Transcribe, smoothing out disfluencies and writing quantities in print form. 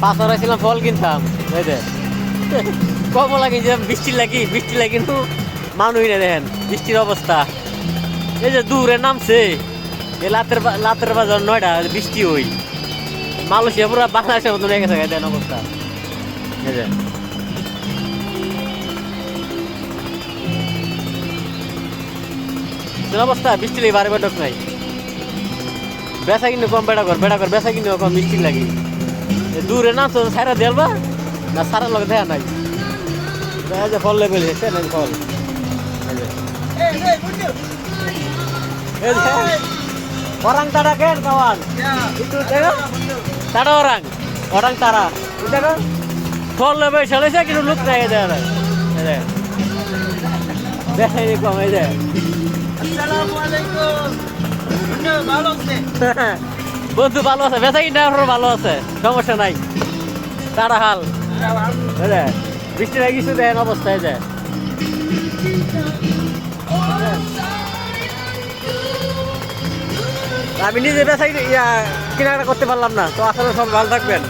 পাঁচরা ছিলাম ফল কিনতাম এই যে কমলা কিনছিলাম বৃষ্টি লাগি কিন্তু মানুষই না দেখেন বৃষ্টির অবস্থা এই যে দূরে নামছে এই লাতের বাজার 9টা বৃষ্টি হই মালয়েশিয়া পুরো বাংলাদেশের মতন হয়ে গেছে দেন অবস্থা এই যে অবস্থা বৃষ্টি লাগে বারে বেটক নাই বেসা কিন্তু কম বেড়া কর বেসা কিন্তু কম বৃষ্টি লাগি দূরে না তো সারা দেলবা না সারা লোক দেখা নাই যে ফল লেবেল হয়েছে না ফল orang tara kan kawan itu tara orang tara itu kan fol lebih selesai kita look naik ada deh ini kau aja Assalamualaikum ভালো আছে বন্ধু ভালো আছে বেচা কিনা ভালো আছে সমস্যা নাই তারা হাল বৃষ্টি লাগিয়েছে দেন অবস্থায় যায় আমি নিজে বেচা কেনাকাটা করতে পারলাম না তো আসলে সব ভালো থাকবেন।